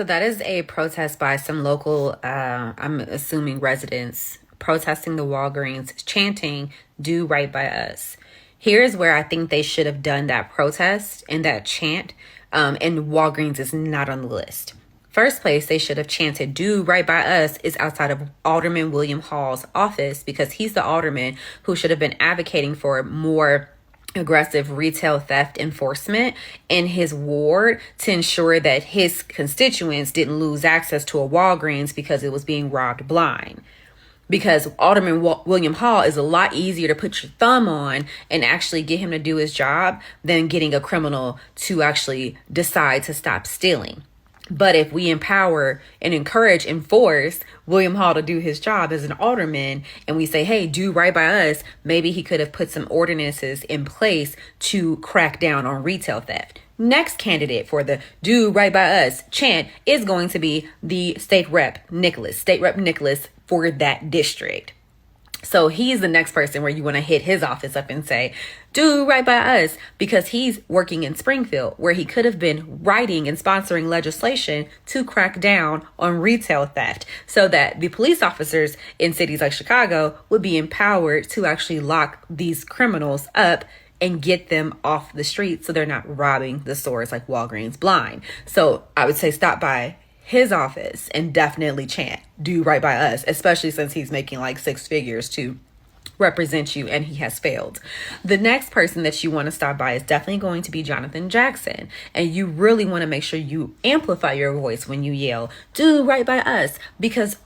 So that is a protest by some local, I'm assuming residents, protesting the Walgreens, chanting, "Do right by us." Here's where I think they should have done that protest and that chant, and Walgreens is not on the list. First place, they should have chanted, "Do right by us," is outside of Alderman William Hall's office, because he's the alderman who should have been advocating for more aggressive retail theft enforcement in his ward to ensure that his constituents didn't lose access to a Walgreens because it was being robbed blind. Because Alderman William Hall is a lot easier to put your thumb on and actually get him to do his job than getting a criminal to actually decide to stop stealing. But if we empower and encourage and force William Hall to do his job as an alderman, and we say, hey, do right by us, maybe he could have put some ordinances in place to crack down on retail theft. Next candidate for the "Do right by us" chant is going to be the State Rep Nicholas for that district. So he's the next person where you want to hit his office up and say, "Do right by us," because he's working in Springfield, where he could have been writing and sponsoring legislation to crack down on retail theft so that the police officers in cities like Chicago would be empowered to actually lock these criminals up and get them off the street so they're not robbing the stores like Walgreens blind. So I would say stop by his office and definitely chant, "Do right by us," especially since he's making like six figures to represent you and he has failed. The next person that you want to stop by is definitely going to be Jonathan Jackson. And you really want to make sure you amplify your voice when you yell, "Do right by us," because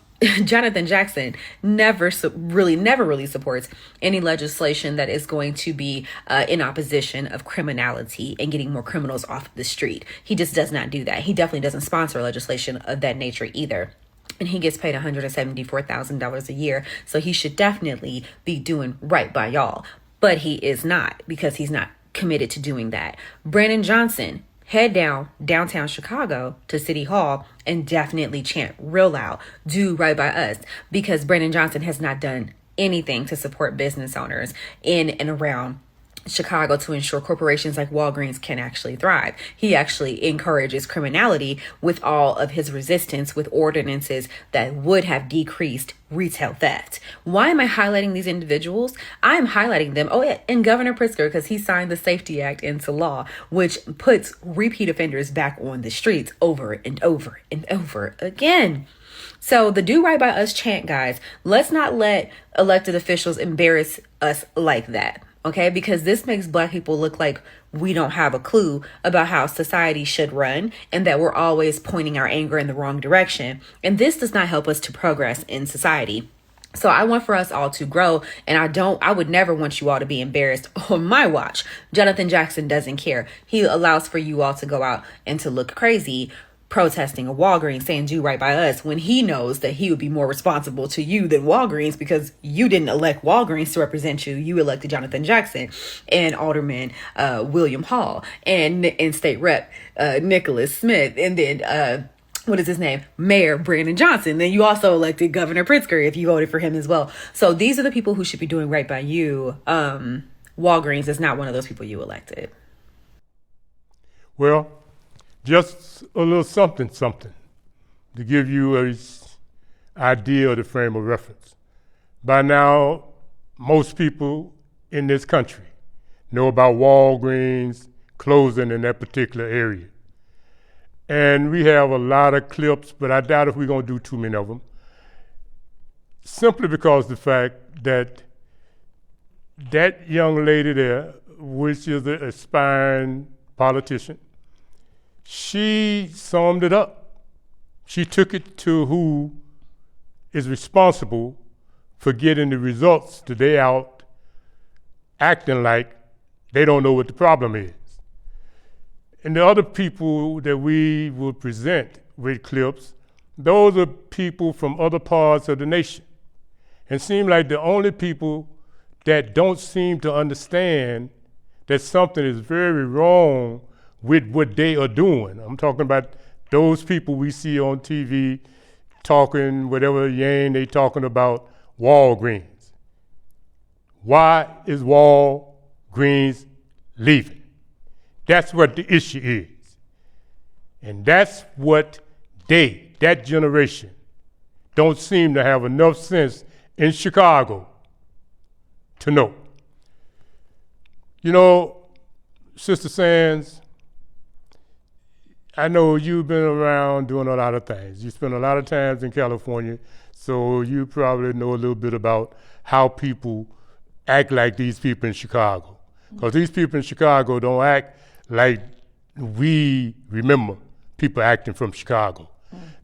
Jonathan Jackson never really supports any legislation that is going to be in opposition of criminality and getting more criminals off the street. He just does not do that. He definitely doesn't sponsor legislation of that nature either. And he gets paid $174,000 a year. So he should definitely be doing right by y'all. But he is not, because he's not committed to doing that. Brandon Johnson, head downtown Chicago to City Hall and definitely chant real loud, "Do right by us," because Brandon Johnson has not done anything to support business owners in and around Chicago to ensure corporations like Walgreens can actually thrive. He actually encourages criminality with all of his resistance with ordinances that would have decreased retail theft. Why am I highlighting these individuals? I am highlighting them. Oh, yeah, and Governor Pritzker, because he signed the Safety Act into law, which puts repeat offenders back on the streets over and over and over again. So the "Do right by us" chant, guys, let's not let elected officials embarrass us like that. Okay, because this makes Black people look like we don't have a clue about how society should run and that we're always pointing our anger in the wrong direction. And this does not help us to progress in society. So I want for us all to grow, and I would never want you all to be embarrassed on my watch. Jonathan Jackson doesn't care. He allows for you all to go out and to look crazy protesting a Walgreens saying "Do right by us" when he knows that he would be more responsible to you than Walgreens, because you didn't elect Walgreens to represent you. You elected Jonathan Jackson and Alderman William Hall and State Rep Nicholas Smith, and then what is his name? Mayor Brandon Johnson. Then you also elected Governor Pritzker if you voted for him as well. So these are the people who should be doing right by you. Walgreens is not one of those people you elected. Well, just a little something to give you an idea of the frame of reference. By now, most people in this country know about Walgreens closing in that particular area. And we have a lot of clips, but I doubt if we're going to do too many of them, simply because the fact that that young lady there, which is an aspiring politician, she summed it up. She took it to who is responsible for getting the results today out acting like they don't know what the problem is. And the other people that we will present with clips, those are people from other parts of the nation. And seem like the only people that don't seem to understand that something is very wrong with what they are doing. I'm talking about those people we see on TV talking whatever yang they talking about Walgreens. Why is Walgreens leaving? That's what the issue is. And that's what that generation, don't seem to have enough sense in Chicago to know. You know, Sister Sands, I know you've been around doing a lot of things. You spend a lot of times in California, so you probably know a little bit about how people act like these people in Chicago. Because these people in Chicago don't act like we remember people acting from Chicago.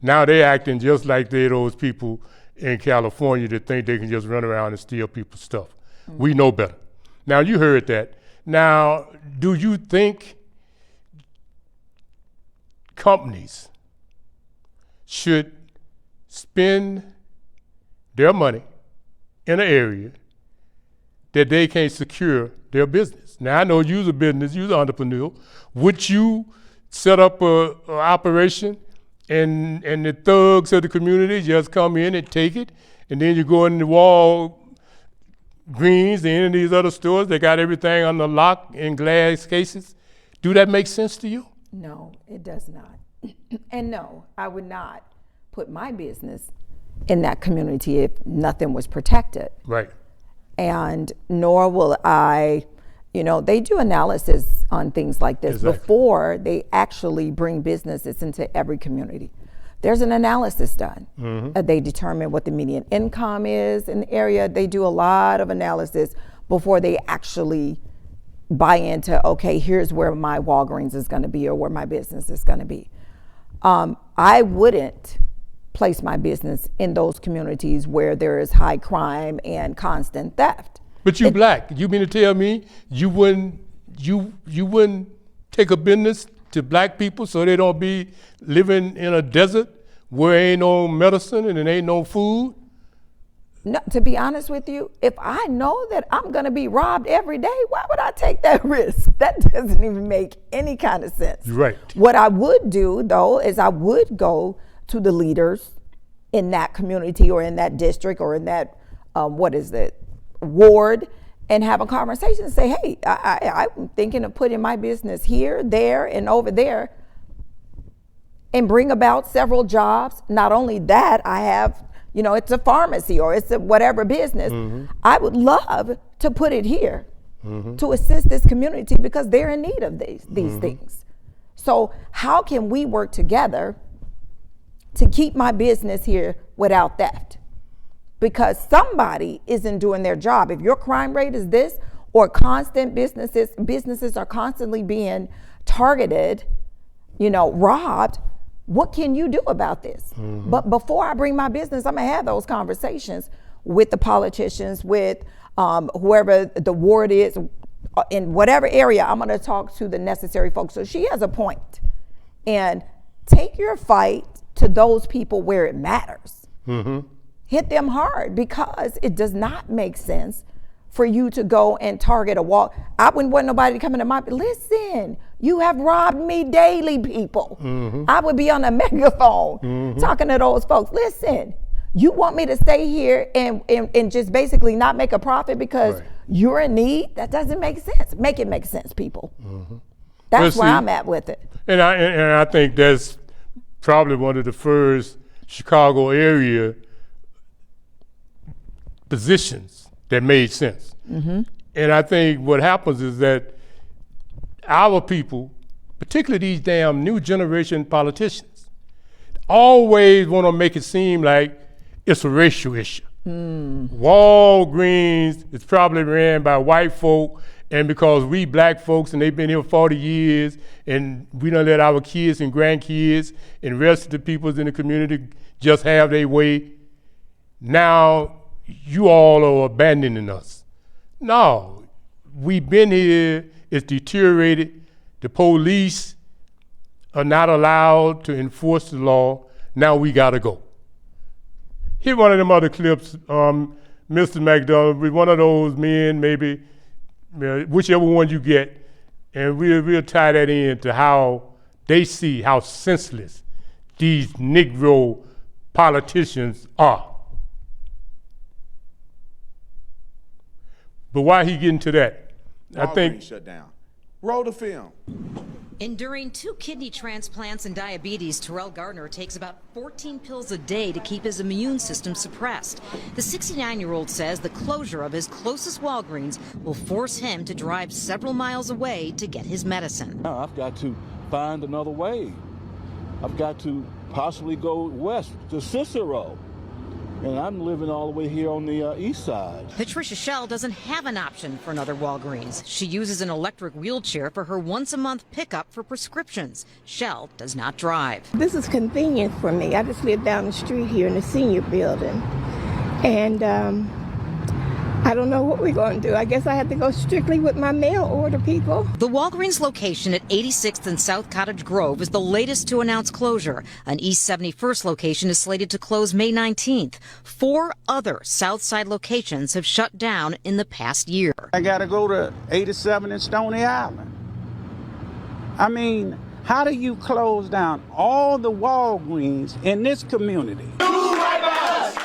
Now they're acting just like they're those people in California that think they can just run around and steal people's stuff. We know better. Now you heard that. Now, do you think companies should spend their money in an area that they can't secure their business? Now, I know you're a business, you're an entrepreneur. Would you set up a operation and the thugs of the community just come in and take it, and then you go in the Walgreens and any of these other stores, they got everything on the lock in glass cases? Do that make sense to you? No, it does not. And no, I would not put my business in that community if nothing was protected. Right. And nor will I, they do analysis on things like this Exactly. before they actually bring businesses into every community. There's an analysis done. They determine what the median income is in the area. They do a lot of analysis before they actually buy into, okay, here's where my Walgreens is going to be or where my business is going to be. I wouldn't place my business in those communities where there is high crime and constant theft. But you black. You mean to tell me you wouldn't take a business to black people so they don't be living in a desert where ain't no medicine and it ain't no food? No, to be honest with you, if I know that I'm going to be robbed every day, why would I take that risk? That doesn't even make any kind of sense. Right. What I would do, though, is I would go to the leaders in that community or in that district or in that, ward, and have a conversation and say, hey, I'm thinking of putting my business here, there, and over there, and bring about several jobs. Not only that, I have, it's a pharmacy or it's a whatever business. I would love to put it here to assist this community because they're in need of these things. So how can we work together to keep my business here without theft? Because somebody isn't doing their job. If your crime rate is this, or constant businesses are constantly being targeted, robbed, what can you do about this? But before I bring my business, I'm gonna have those conversations with the politicians, with whoever the ward is, in whatever area. I'm gonna talk to the necessary folks. So she has a point. And take your fight to those people where it matters. Hit them hard, because it does not make sense for you to go and target a wall. I wouldn't want nobody coming to my, listen, you have robbed me daily, people. I would be on a megaphone talking to those folks. Listen, you want me to stay here and just basically not make a profit because you're in need? That doesn't make sense. Make it make sense, people. That's where I'm at with it. And I think that's probably one of the first Chicago area positions that made sense. And I think what happens is that our people, particularly these damn new generation politicians, always want to make it seem like it's a racial issue. Walgreens is probably ran by white folk, and because we black folks and they've been here 40 years and we don't let our kids and grandkids and the rest of the people in the community just have their way, now you all are abandoning us. No, we've been here, it's deteriorated. The police are not allowed to enforce the law. Now we gotta go. Here one of them other clips, Mr. McDonald, with one of those men, maybe, whichever one you get, and we'll tie that in to how they see how senseless these Negro politicians are. But why he getting to that? I think shut down. Roll the film. Enduring 2 kidney transplants and diabetes, Terrell Gardner takes about 14 pills a day to keep his immune system suppressed. The 69-year-old says the closure of his closest Walgreens will force him to drive several miles away to get his medicine. Now I've got to find another way. I've got to possibly go west to Cicero. And I'm living all the way here on the east side. Patricia Shell doesn't have an option for another Walgreens. She uses an electric wheelchair for her once-a-month pickup for prescriptions. Shell does not drive. This is convenient for me. I just live down the street here in the senior building. And I don't know what we're going to do. I guess I have to go strictly with my mail order people. The Walgreens location at 86th and South Cottage Grove is the latest to announce closure. An East 71st location is slated to close May 19th. 4 other South Side locations have shut down in the past year. I got to go to 87 and Stony Island. I mean, how do you close down all the Walgreens in this community?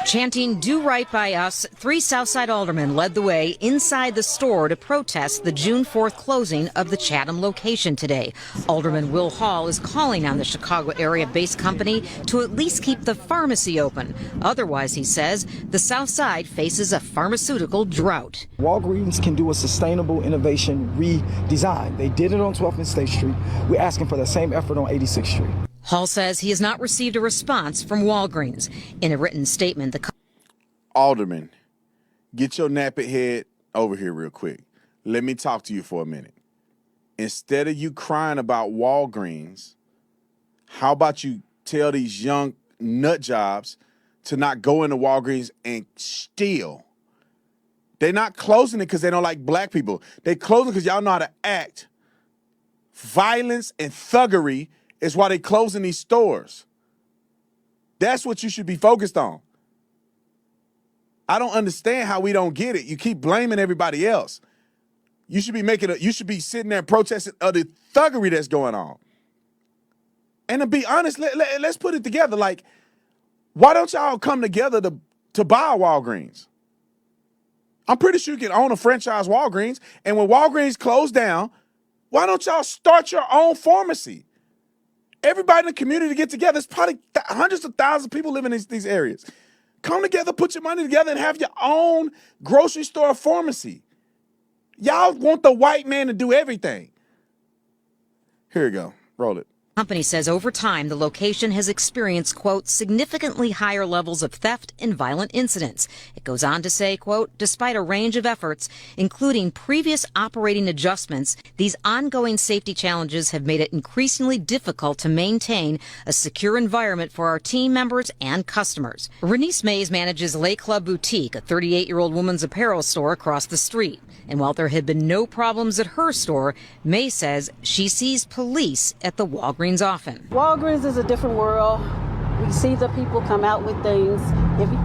Chanting "Do Right by Us," 3 Southside aldermen led the way inside the store to protest the June 4th closing of the Chatham location today. Alderman Will Hall is calling on the Chicago area-based company to at least keep the pharmacy open. Otherwise, he says, the South Side faces a pharmaceutical drought. Walgreens can do a sustainable innovation redesign. They did it on 12th and State Street. We're asking for the same effort on 86th Street. Hall says he has not received a response from Walgreens. In a written statement, the Alderman, get your nappy head over here real quick. Let me talk to you for a minute. Instead of you crying about Walgreens, how about you tell these young nut jobs to not go into Walgreens and steal? They're not closing it because they don't like black people. They're closing because y'all know how to act. Violence and thuggery is why they're closing these stores. That's what you should be focused on. I don't understand how we don't get it. You keep blaming everybody else. You should be sitting there protesting the thuggery that's going on. And to be honest, let's put it together. Like, why don't y'all come together to buy a Walgreens? I'm pretty sure you can own a franchise Walgreens. And when Walgreens closed down, why don't y'all start your own pharmacy? Everybody in the community get together. There's probably hundreds of thousands of people living in these areas. Come together, put your money together, and have your own grocery store pharmacy. Y'all want the white man to do everything. Here you go. Roll it. company says over time, the location has experienced, quote, significantly higher levels of theft and violent incidents. It goes on to say, quote, despite a range of efforts, including previous operating adjustments, these ongoing safety challenges have made it increasingly difficult to maintain a secure environment for our team members and customers. Renice Mays manages Lay Club Boutique, a 38-year-old woman's apparel store across the street. And while there had been no problems at her store, May says she sees police at the Walgreens often. Walgreens is a different world. We see the people come out with things.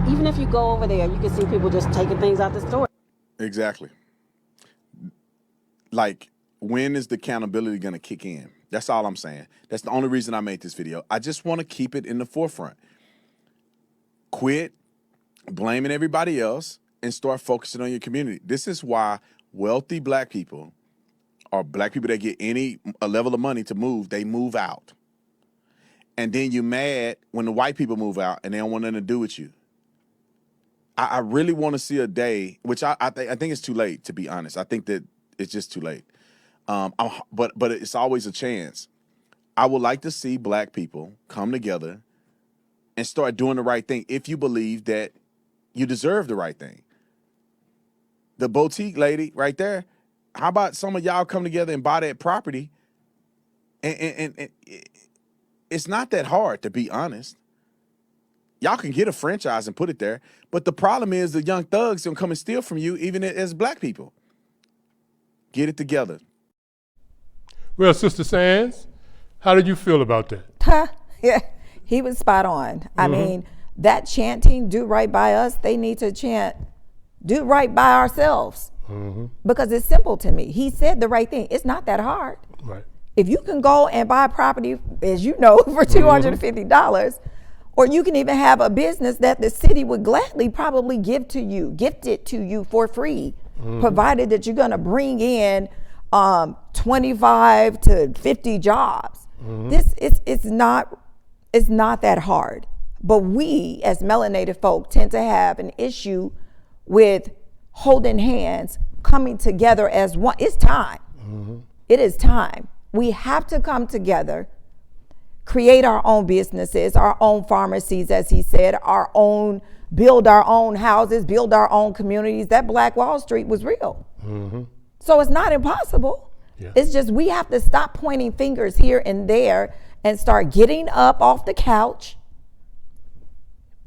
Even if you go over there, you can see people just taking things out the store. Exactly. Like, when is the accountability going to kick in? That's all I'm saying. That's the only reason I made this video. I just want to keep it in the forefront. Quit blaming everybody else and start focusing on your community. This is why wealthy black people or black people that get a level of money to move, they move out. And then you're mad when the white people move out and they don't want nothing to do with you. I really want to see a day, which I think it's too late, to be honest. I think that it's just too late. But it's always a chance. I would like to see black people come together and start doing the right thing if you believe that you deserve the right thing. The boutique lady right there, how about some of y'all come together and buy that property? And it's not that hard, to be honest. Y'all can get a franchise and put it there. But the problem is the young thugs gonna come and steal from you, even as black people. Get it together. Well, Sister Sands, how did you feel about that? Yeah, he was spot on. I mean, that chanting, do right by us, they need to chant, do right by ourselves. Because it's simple to me. He said the right thing. It's not that hard. Right. If you can go and buy property, as you know, for $250, or you can even have a business that the city would gladly probably gift it to you for free, provided that you're going to bring in 25 to 50 jobs. This it's not that hard. But we as melanated folk tend to have an issue with holding hands, coming together as one. It's time. It is time. We have to come together, create our own businesses, our own pharmacies, as he said, build our own houses, build our own communities. That Black Wall Street was real. So it's not impossible. Yeah. It's just we have to stop pointing fingers here and there and start getting up off the couch.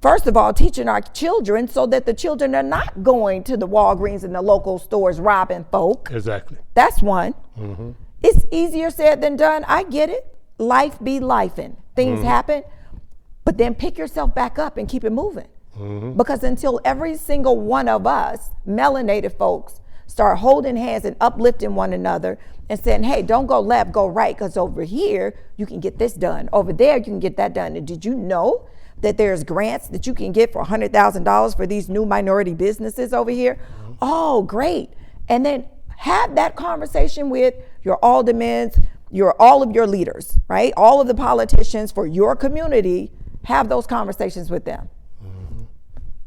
First of all, teaching our children so that the children are not going to the Walgreens and the local stores robbing folk. Exactly. That's one. It's easier said than done. I get it. Life be lifing. Things happen. But then pick yourself back up and keep it moving. Because until every single one of us, melanated folks, start holding hands and uplifting one another and saying, hey, don't go left, go right, because over here, you can get this done. Over there, you can get that done. And did you know that there's grants that you can get for $100,000 for these new minority businesses over here? Oh, great. And then have that conversation with your aldermen, all of your leaders, right? All of the politicians for your community, have those conversations with them.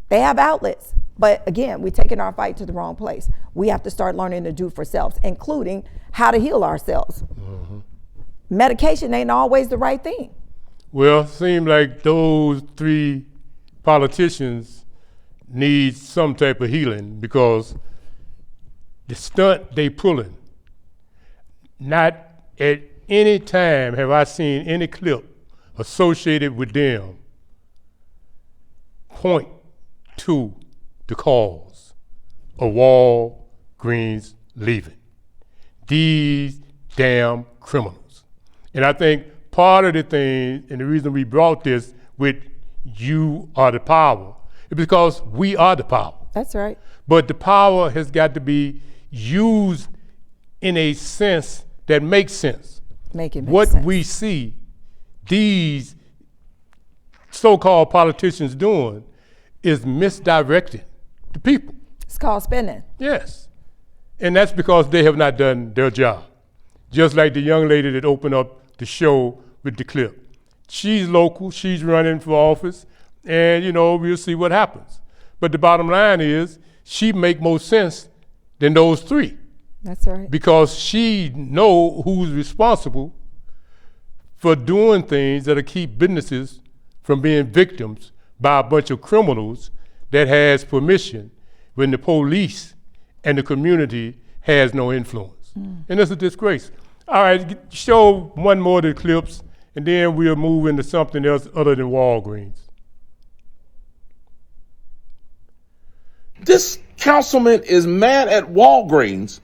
They have outlets. But again, we're taking our fight to the wrong place. We have to start learning to do for selves, including how to heal ourselves. Medication ain't always the right thing. Well, it seems like those three politicians need some type of healing because the stunt they pulling, not at any time have I seen any clip associated with them point to the cause of Walgreens leaving. These damn criminals. And I think part of the thing, and the reason we brought this with you are the power, is because we are the power. That's right. But the power has got to be used in a sense that makes sense. Make it make What sense. we see these so-called politicians doing is misdirecting the people. It's called spending. Yes. And that's because they have not done their job. Just like the young lady that opened up the show with the clip. She's local, she's running for office, and we'll see what happens. But the bottom line is, she make more sense than those three. That's right. Because she know who's responsible for doing things that'll keep businesses from being victims by a bunch of criminals that has permission when the police and the community has no influence. And it's a disgrace. All right, show one more of the clips, and then we'll move into something else other than Walgreens. This councilman is mad at Walgreens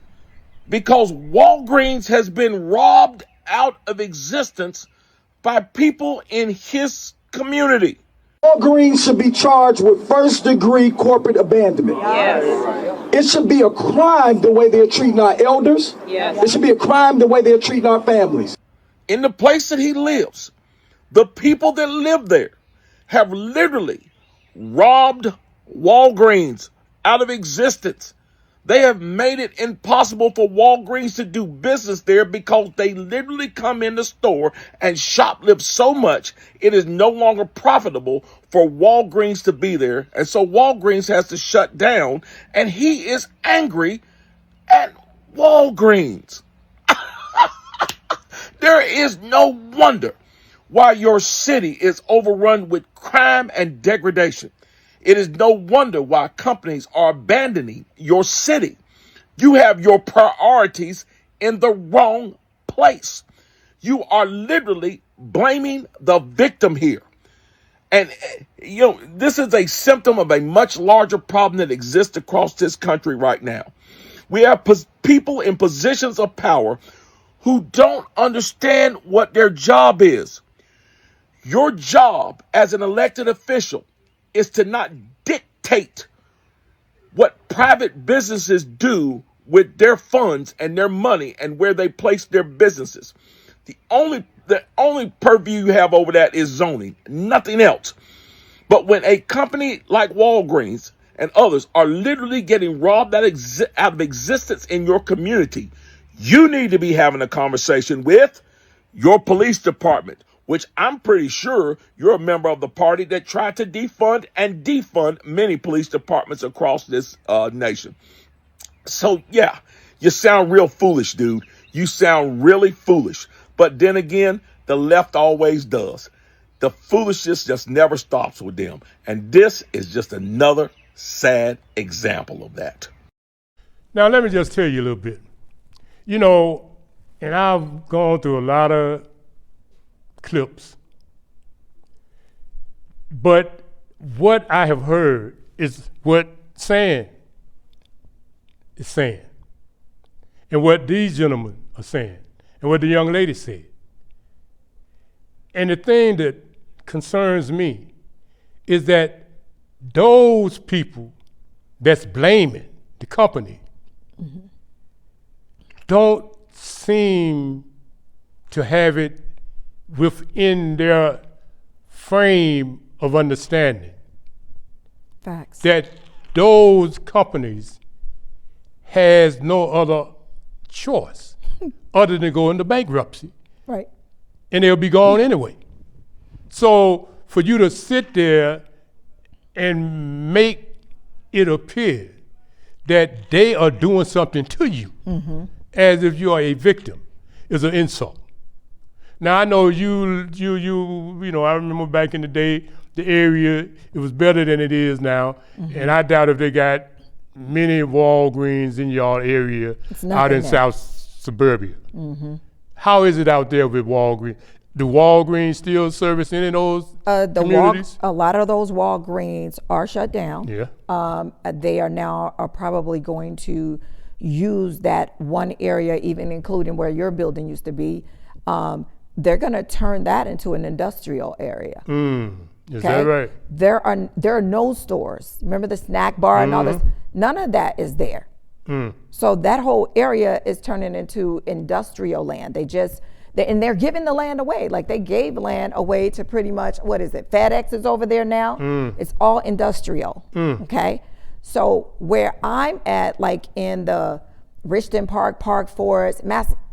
because Walgreens has been robbed out of existence by people in his community. Walgreens should be charged with first-degree corporate abandonment. Yes. It should be a crime the way they're treating our elders. Yes. It should be a crime the way they're treating our families. In the place that he lives, the people that live there have literally robbed Walgreens out of existence. They have made it impossible for Walgreens to do business there because they literally come in the store and shoplift so much, it is no longer profitable for Walgreens to be there. And so Walgreens has to shut down, and he is angry at Walgreens. There is no wonder why your city is overrun with crime and degradation. It is no wonder why companies are abandoning your city. You have your priorities in the wrong place. You are literally blaming the victim here. And, this is a symptom of a much larger problem that exists across this country right now. We have people in positions of power who don't understand what their job is. Your job as an elected official is to not dictate what private businesses do with their funds and their money and where they place their businesses. The only purview you have over that is zoning, nothing else. But when a company like Walgreens and others are literally getting robbed out of existence in your community, You need to be having a conversation with your police department, which I'm pretty sure you're a member of the party that tried to defund many police departments across this nation. So yeah, you sound real foolish, dude. You sound really foolish. But then again, the left always does. The foolishness just never stops with them. And this is just another sad example of that. Now, let me just tell you a little bit. You know, and I've gone through a lot of clips, but what I have heard is what saying is saying, and what these gentlemen are saying, and what the young lady said. And the thing that concerns me is that those people that's blaming the company don't seem to have it within their frame of understanding Facts. that those companies has no other choice other than go into bankruptcy, Right. and they'll be gone anyway. So for you to sit there and make it appear that they are doing something to you as if you are a victim is an insult. Now I know you know, I remember back in the day, the area, it was better than it is now, and I doubt if they got many Walgreens in your area out in South Suburbia. How is it out there with Walgreens? Do Walgreens still service any of those communities? A lot of those Walgreens are shut down. Yeah. They are now probably going to use that one area, even including where your building used to be. They're going to turn that into an industrial area. Is that right? There are no stores. Remember the snack bar and all this? None of that is there. So that whole area is turning into industrial land. And they're giving the land away. Like they gave land away to pretty much, what is it? FedEx is over there now. It's all industrial. Okay. So where I'm at, like in the Richton Park, Park Forest,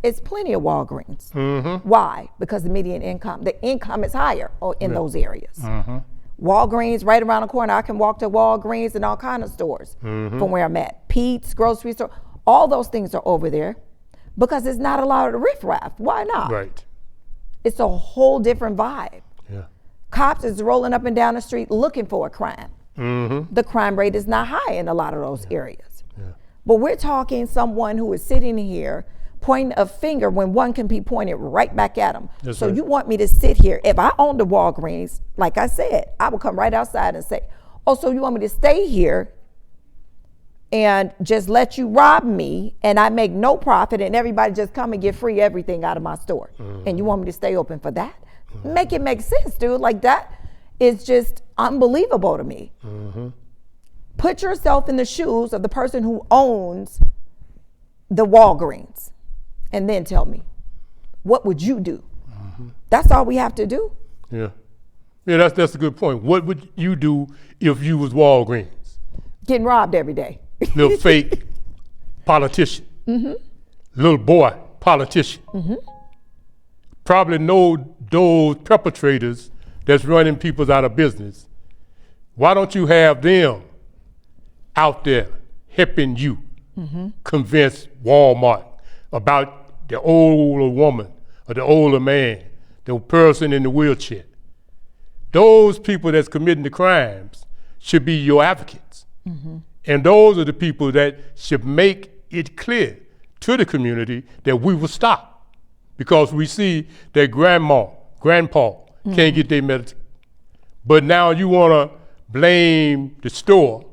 it's plenty of Walgreens. Why? Because the median income, the income is higher in those areas. Walgreens right around the corner. I can walk to Walgreens and all kind of stores from where I'm at. Pete's grocery store, all those things are over there because it's not a lot of riffraff. Why not? Right. It's a whole different vibe. Yeah. Cops is rolling up and down the street looking for a crime. The crime rate is not high in a lot of those areas. But we're talking someone who is sitting here pointing a finger when one can be pointed right back at them. So you want me to sit here? If I owned a Walgreens, like I said, I would come right outside and say, oh, so you want me to stay here and just let you rob me and I make no profit and everybody just come and get free everything out of my store? And you want me to stay open for that? Make it make sense, dude. Like that is just unbelievable to me. Put yourself in the shoes of the person who owns the Walgreens and then tell me, what would you do? That's all we have to do. Yeah. Yeah, that's a good point. What would you do if you was Walgreens? Getting robbed every day. Little fake politician. Little boy politician. Probably know those perpetrators that's running people out of business. Why don't you have them out there helping you convince Walmart about the older woman or the older man, the person in the wheelchair? Those people that's committing the crimes should be your advocates. And those are the people that should make it clear to the community that we will stop because we see that grandpa can't get their medicine. But now you want to blame the store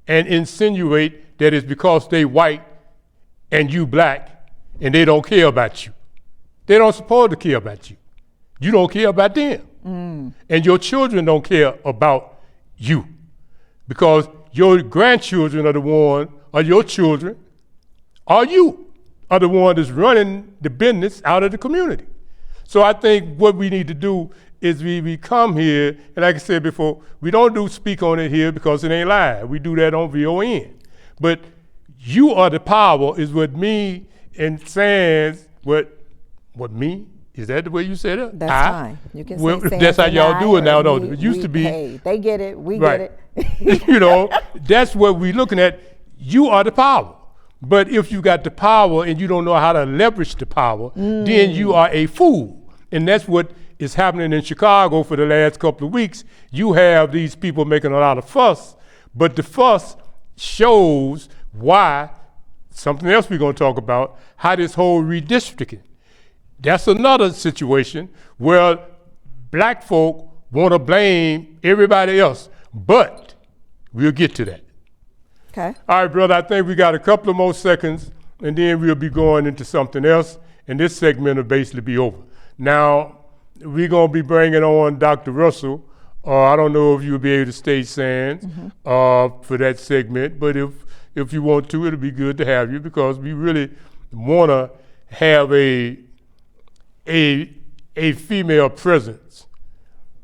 and insinuate that it's because they white and you black and they don't care about you. They don't supposed to care about you. You don't care about them. And your children don't care about you because your grandchildren are the one, or your children, or you are the one that's running the business out of the community. So I think what we need to do is we come here, and like I said before, we don't do speak on it here because it ain't live. We do that on VON. But you are the power is what me And Sands, what me? Is that the way you said it? That's fine. You can say Sands that's how and y'all do it now, or though. we- It used we- to be. Hey, they get it. We Right. get it. You know, that's what we're looking at. You are the power. But if you got the power and you don't know how to leverage the power, then you are a fool. And that's what is happening in Chicago for the last couple of weeks. You have these people making a lot of fuss, but the fuss shows why, something else we're going to talk about, how this whole redistricting. That's another situation where black folk want to blame everybody else, but we'll get to that. Okay. All right, brother, I think we got a couple of more seconds, and then we'll be going into something else, and this segment will basically be over. Now, we're going to be bringing on Dr. Russell. I don't know if you'll be able to stay, Sands, for that segment, but if you want to, it'll be good to have you because we really want to have a female presence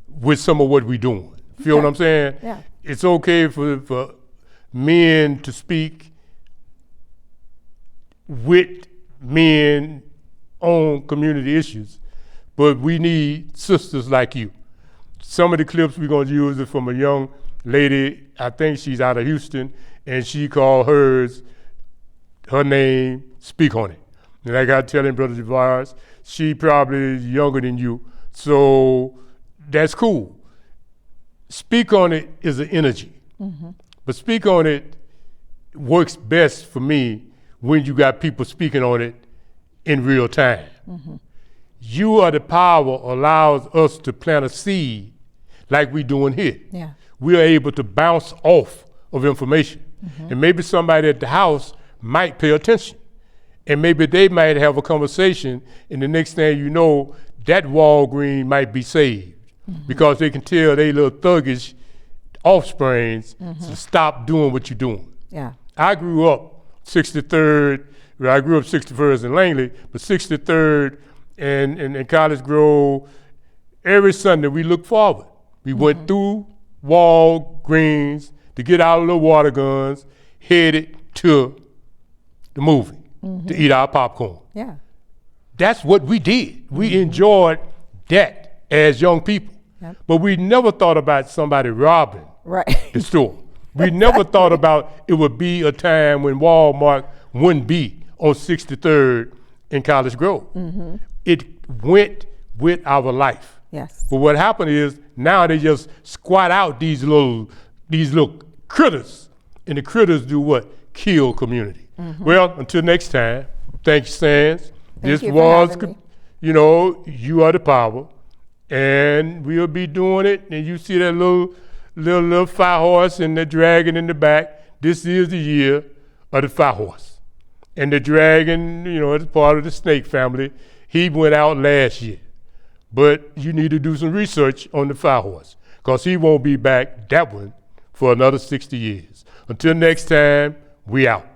with some of what we're doing. Feel what I'm saying? Yeah. It's okay for men to speak with men on community issues, but we need sisters like you. Some of the clips we're going to use are from a young lady, I think she's out of Houston, and she called her name, Speak On It. And I got to tell him, Brother Javars, she probably is younger than you, so that's cool. Speak On It is an energy. But Speak On It works best for me when you got people speaking on it in real time. You are the power allows us to plant a seed like we doing here. Yeah. We are able to bounce off of information. And maybe somebody at the house might pay attention. And maybe they might have a conversation, and the next thing you know, that Walgreens might be saved because they can tell they little thuggish offsprings to stop doing what you're doing. Yeah. I grew up 63rd, well, I grew up 61st in Langley, but 63rd and College Grove, every Sunday we looked forward. We went through Walgreens to get our little water guns, headed to the movie to eat our popcorn. Yeah. That's what we did. We enjoyed that as young people. Yep. But we never thought about somebody robbing Right. the store. We never thought about it would be a time when Walmart wouldn't be on 63rd in College Grove. It went with our life. Yes. But what happened is now they just squat out these little critters, and the critters do what? Kill community. Well, until next time, thank you, Sands. This you for was, having me. you are the power, and we'll be doing it. And you see that little fire horse and the dragon in the back. This is the year of the fire horse, and the dragon, is part of the snake family. He went out last year, but you need to do some research on the fire horse because he won't be back, that one, for another 60 years. Until next time, we out.